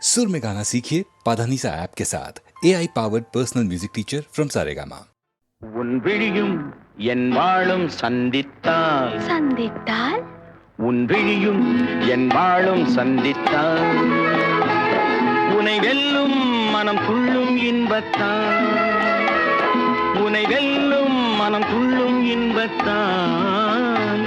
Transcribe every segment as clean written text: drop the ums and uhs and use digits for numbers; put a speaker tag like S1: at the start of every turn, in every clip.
S1: सुर में गाना सीखिए पाधानीसा ऐप के साथ AI powered personal music teacher from Saregama.
S2: உன் விழியும் என் வாழும் சந்தித்தால்
S3: சந்தித்தால்
S2: உன் விழியும் என் வாழும் சந்தித்தால் உனை வெல்லும் மனம் துள்ளும் இன்பத்தால் உனை வெல்லும் மனம் துள்ளும் இன்பத்தால்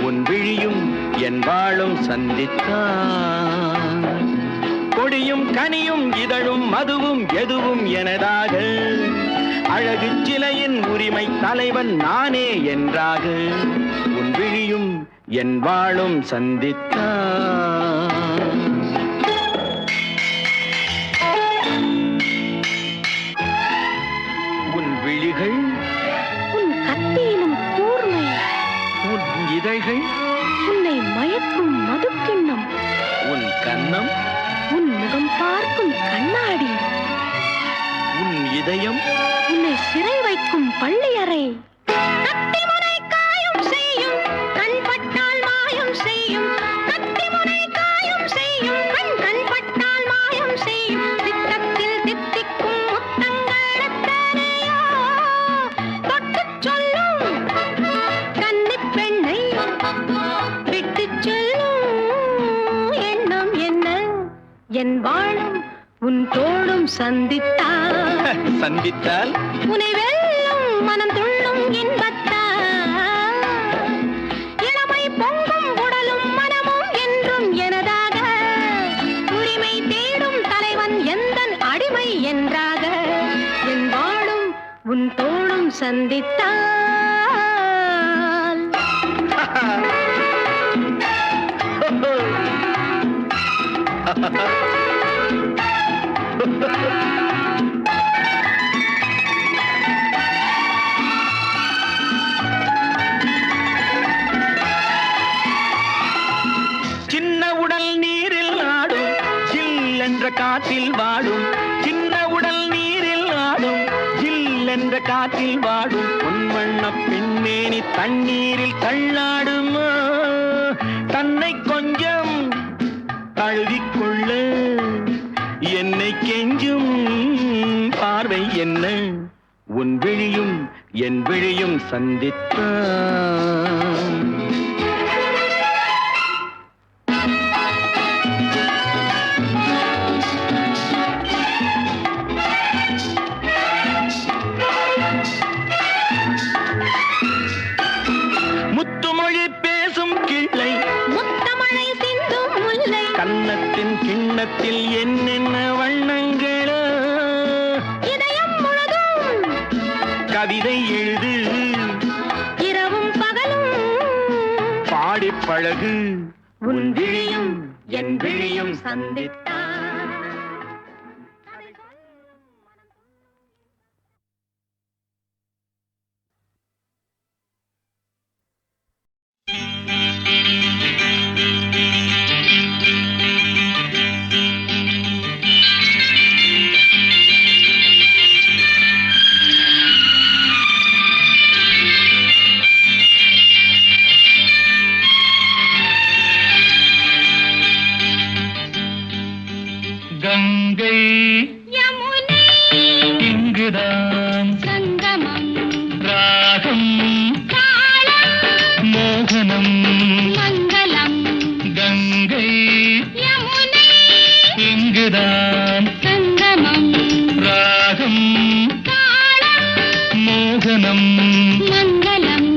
S2: உன் விழியும் என் வாழும் சந்தித்தால் கொடியும் கனியும் இதழும் மதுவும் எதுவும் எனதாக அழகு சிலையின் உரிமை தலைவன் நானே என்றாக உன் விழியும் என் வாழும் சந்தித்தான். உன் விழிகள்
S3: உன் கத்தியிலும் கூர்மை,
S2: உன் இதழ்கள்
S3: உன்னை மயக்கும் மதுக்கிண்ணம்,
S2: உன் கன்னம்
S3: உன் முகம் பார்க்கும் கண்ணாடி,
S2: உன் இதயம்
S3: உன்னை சிறை வைக்கும் பள்ளியறை. கத்திமுனை காயம் செய்யும் கண் பட்டால் மாயம் செய்யும், கத்திமுனை காயம் செய்யும் கண் பட்டால் மாயம் செய்யும், சித்தத்தில் தித்திக்கும் முத்தங்கள் எத்தனையோ தொட்டுச் சொல்லும் கன்னிப் பெண்ணை விட்டுச் சொல்லும் எண்ணம் என்ன. என் வாழும் உன் தோளும் சந்தித்தால்
S2: சந்தித்தால்
S3: உனை வெல்லும் மனம் துள்ளும் இன்பத்தால் இளமை பொங்கும் உடலும் மனமும் என்றும் எனதாக உரிமை தேடும் தலைவன் எந்தன் அடிமை என்றாக என் வாழும் உன் தோளும் சந்தித்தால்.
S2: சின்ன உடல் நீரில் ஆடும் ஜில் என்ற காற்றில் வாடும், சின்ன உடல் நீரில் ஆடும் ஜில் என்ற காற்றில் வாடும், பொன்வண்ண பெண்மேனி தண்ணீரில் தள்ளாடுமா, தன்னை கொஞ்சம் தழுவிக்கொள்ள என்னை கெஞ்சும் பார்வை என்ன. உன் விழியும் என் விழியும் சந்தித்தான். முத்துமொழி பேசும் கிள்ளை,
S3: முத்தமழை சிந்தும் முல்லை,
S2: கன்னத்தின் கிண்ணத்தில் என்னென்ன வண்ணங்களோ,
S3: இதயம் முழுதும்
S2: கவிதை எழுது
S3: இரவும் பகலும்
S2: பாடிப் பழகு. உன் விழியும் என் விழியும் சந்தித்தான். கங்கை
S3: யமுனை
S2: இங்குதான்
S3: சங்கமம்
S2: ராகம்
S3: காலம்
S2: மோகனம்,
S3: மங்களம்.
S2: கங்கை
S3: யமுனை
S2: இங்குதான்
S3: சங்கமம்
S2: ராகம்
S3: காலம்
S2: மோகனம்,
S3: மங்களம்.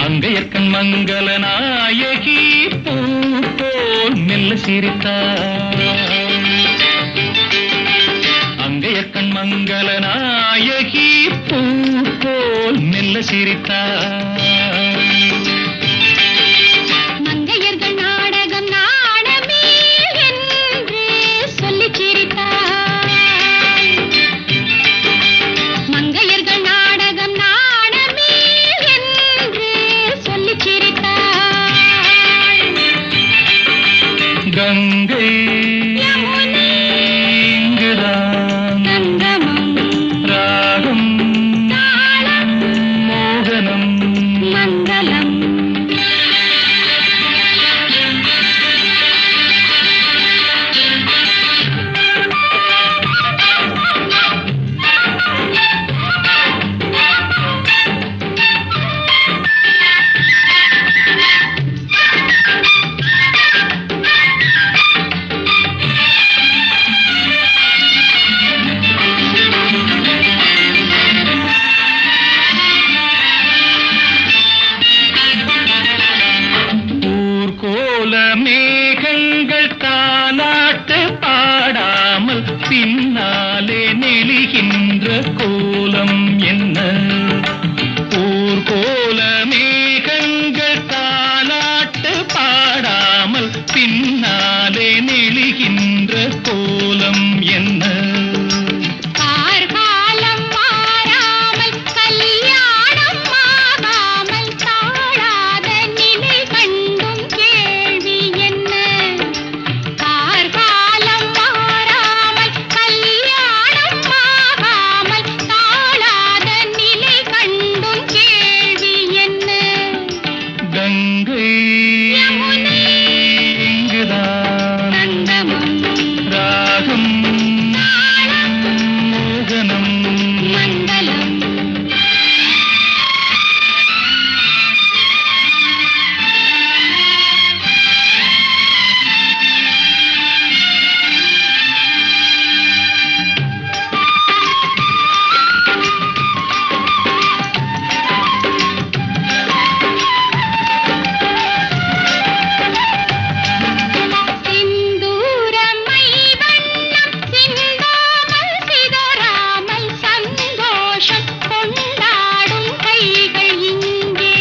S2: அங்கையற்கண் மங்கள நாயகி பூ போல் மெல்ல சிரித்தார், அங்கையற்கண் மங்கள நாயகி பூ போல் மெல்ல சிரித்தார்.
S3: மங்கையர்கள் நாடகம் நாடமே என்று சொல்லிச் சிரித்தார், மங்கையர்கள் நாடகம் நாடமே என்று சொல்லிச் சிரித்தார்.
S2: கங்கை
S3: யமுனை
S2: இங்குதான்
S3: சங்கமம்
S2: ராகம்
S3: காலம்
S2: மோகனம், பின்னாலே நெளிகின்ற கோலம் என்ன? ஊர்கோல மேகங்கள் தாலாட்டு பாடாமல் பின்னாலே நெளிகின்ற கோலம் என்ன?
S3: கார்காலம் மாறாமல் கல்யாணம் ஆகாமல் தாழாத நிலை கண்டும் கேள்வி என்ன? கார்காலம் மாறாமல் கல்யாணம் ஆகாமல் தாழாத நிலை கண்டும் கேள்வி என்ன?
S2: கங்கை
S3: யமுனை
S2: இங்குதான்
S3: சங்கமம்
S2: ராகம்
S3: தாளம்
S2: மோகனம்.
S3: மங்களம் சிந்தூரமை வண்ணம் சிந்தாமல் சிதறாமல் சந்தோஷம் கொண்டாடும் கைகள் இங்கே.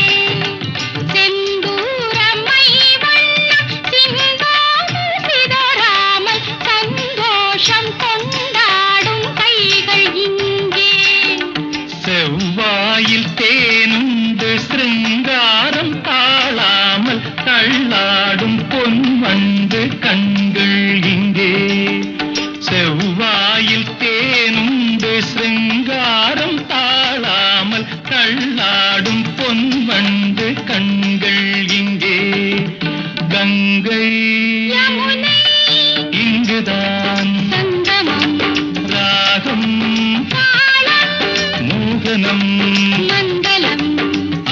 S3: செந்தூரமை வண்ணம் சிந்தாமல் சிதறாமல் சந்தோஷம் கொண்டாடும் கைகள் இங்கே.
S2: செவ்வாயில் தேனுண்டு சிருங்காரம் தாழாமல் தள்ளாடும் பொன்வண்டு கண்கள் இங்கே. செவ்வாயில் தேனுண்டு சிருங்காரம் தாழாமல் தள்ளாடும் பொன்வண்டு கண்கள் இங்கே. கங்கை
S3: யமுனை
S2: இங்குதான்
S3: சங்கமம்
S2: ராகம்
S3: தாளம்
S2: மோகனம்.
S3: மங்களம்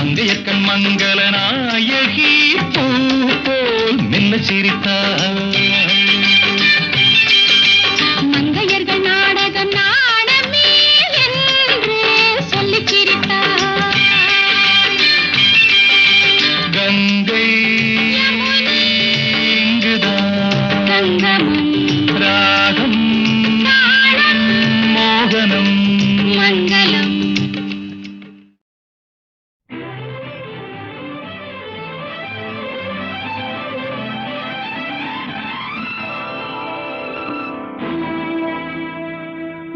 S2: அங்கையக்கண் மங்கள நாயகி பூ போல் மெல்ல சிரித்தாள்.
S3: மங்கையர்கள் நாடகம் நாணமே என்று சொல்லிச் சிரித்தார்.
S2: கங்கை இங்குதான்
S3: சங்கமம்
S2: ராகம்
S3: தாளம்
S2: மோகனம்.
S3: மங்களம்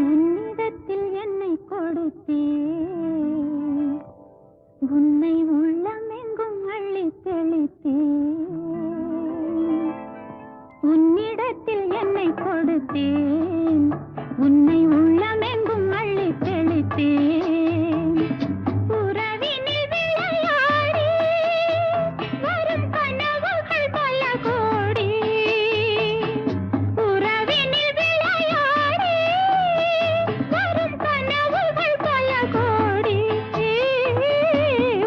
S3: உன்னிடத்தில் என்னை கொடுத்தேன், உன்னை உள்ளமெங்கும் அள்ளித் தெளித்தேன். உன்னிடத்தில் என்னை கொடுத்தேன், உன்னை உள்ளமெங்கும் அள்ளித் தெளித்தேன். உறவினில் விளையாடி வரும் கனவுகள் பல கோடி. உறவினில் விளையாடி வரும் கனவுகள் பல கோடி.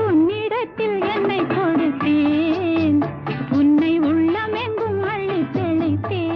S3: உன்னிடத்தில் என்னை கொடுத்தேன், உன்னை உள்ளமெங்கும் அள்ளித் தெளித்தேன்.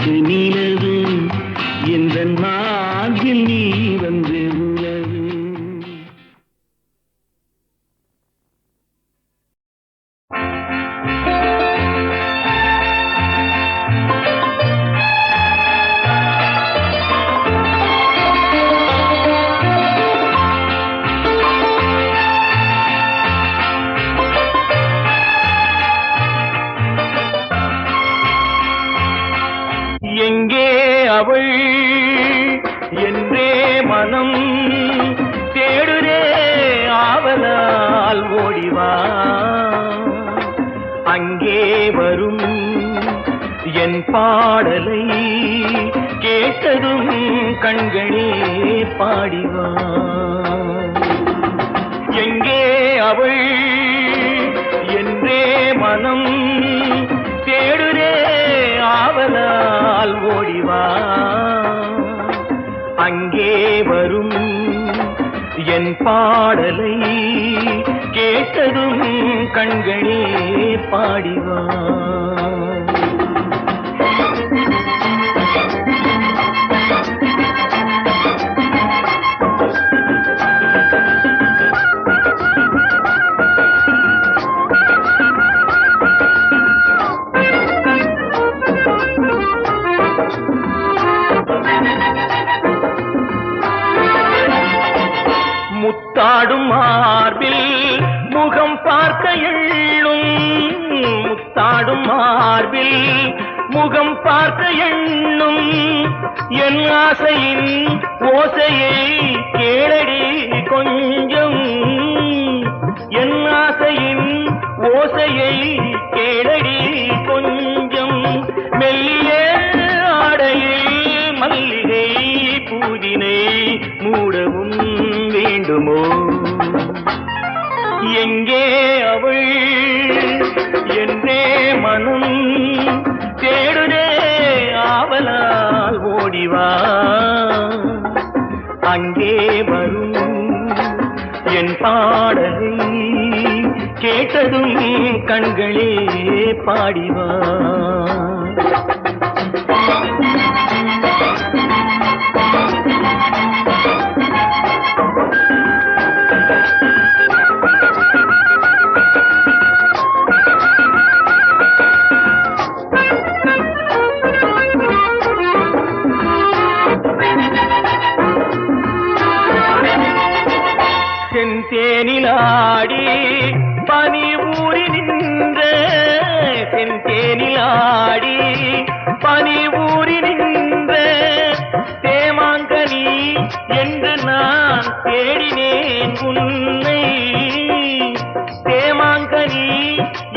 S2: புது நிலவு எந்த நாகில் நீ வந்து உலவு. எங்கே அவள் என்றே மனம் தேடுதே ஆவலால் ஓடிவா. அங்கே வரும் என் பாடலை கேட்டதும் கண்களே பாடிவா. எங்கே அவள் என்றே மனம் தேடுதே ஆவலால் ஓடிவா. அங்கே வரும் என் பாடலை கேட்டதும் கண்களே பாடிவா. முத்தாடும் மார்பில் முகம் பார்க்க எண்ணும். முத்தாடும் மார்பில் முகம் பார்க்க எண்ணும். என் ஆசையின் ஓசையை கேளடி கொஞ்சம். என் ஆசையின் ஓசையை கேளடி கொஞ்சம். மெல்லிய ஆடையில் மல்லிகை பூதினை மூடவும் வேண்டுமோ. எங்கே அவள் என்றே மனம் தேடுதே ஆவலால் ஓடிவா. அங்கே வரும் என் பாடலை கேட்டதும் கண்களே பாடிவா. செந்தேனிலாடி பனி ஊறி நின்ற. செந்தேனிலாடி பனி ஊறி நின்ற. தேமாங்கனி என்று நான் தேடினேன் உன்னை. தேமாங்கனி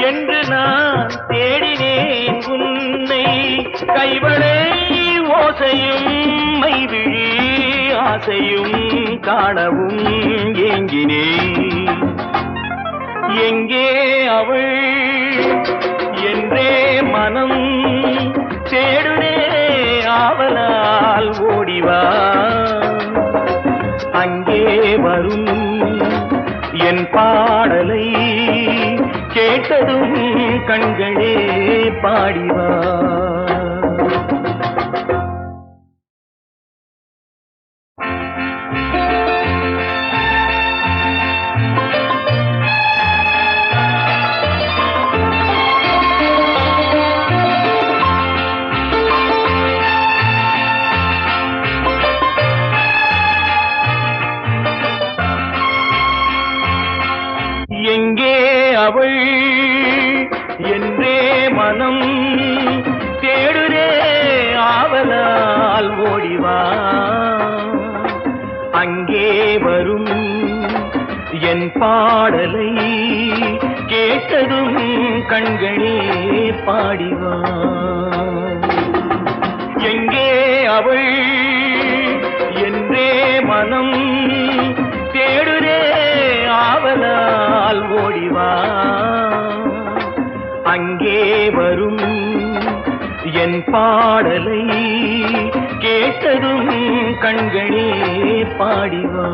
S2: என்று நான் தேடினேன் உன்னை. கைவளை ஓசையும் மைவிழி ஆசையும் காணவும் ஏங்கினே. எங்கே அவள் என்றே மனம் தேடுதே ஆவலால் ஓடிவா. அங்கே வரும் என் பாடலை கேட்டதும் கண்களே பாடிவா. எங்கே அவள் என்றே மனம் தேடுதே ஆவலால் ஓடிவா. அங்கே வரும் என் பாடலை கேட்டதும் கண்களே பாடிவா. எங்கே அவள் என்றே மனம் தேடுதே ஆவலால் ஓடிவா. அங்கே வரும் என் பாடலை கேட்டதும் கண்களே பாடிவா.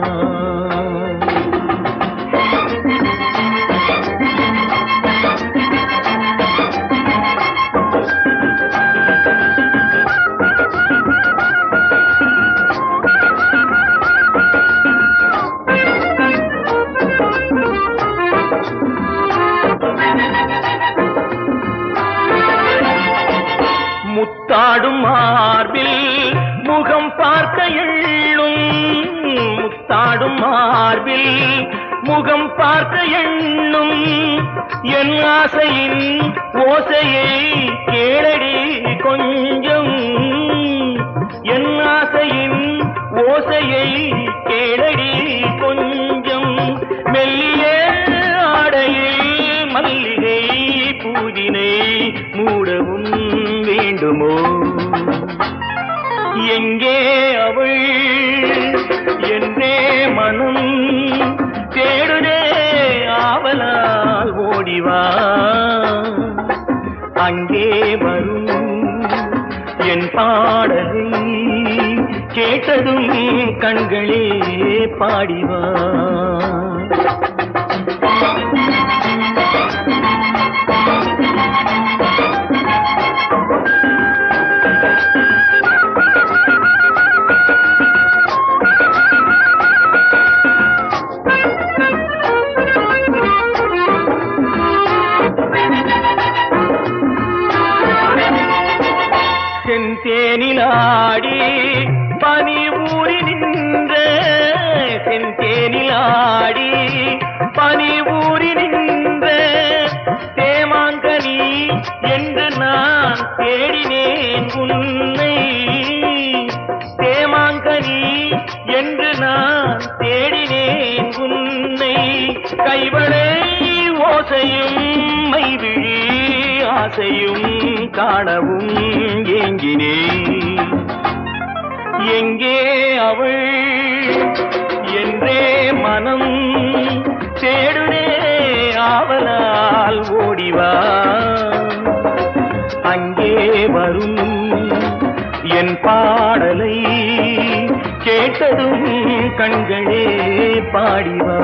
S2: முத்தாடும் மார்பில் முகம் பார்க்க எண்ணும், முத்தாடும் மார்பில் முகம் பார்க்க எண்ணும், என் ஆசையின் ஓசையை கேளடி கொஞ்சம், என் ஆசையின் ஓசையை கேளடி கொஞ்சம், மெல்லிய ஆடையில் மல்லிகை பூவினை மூடவும் வேண்டுமோ, எங்கே அவள் என்றே மனம் தேடுதே ஆவலால் ஓடிவா, அங்கே வரும் என் பாடலை கேட்டதும் கண்களே பாடிவா. செந்தேனிலாடி பனி ஊறி நின்ற, செந்தேனிலாடி பனி ஊறி நின்ற தேமாங்கனி என்று நான் தேடினேன் உன்னை, தேமாங்கனி என்று நான் தேடினேன் உன்னை, கைவளை ஓசையும் மைவிழி ஆசையும் காணவும் ஏங்கினே, எங்கே அவள் என்றே மனம் தேடுதே ஆவலால் ஓடிவா, அங்கே வரும் என் பாடலை கேட்டதும் கண்களே பாடிவா.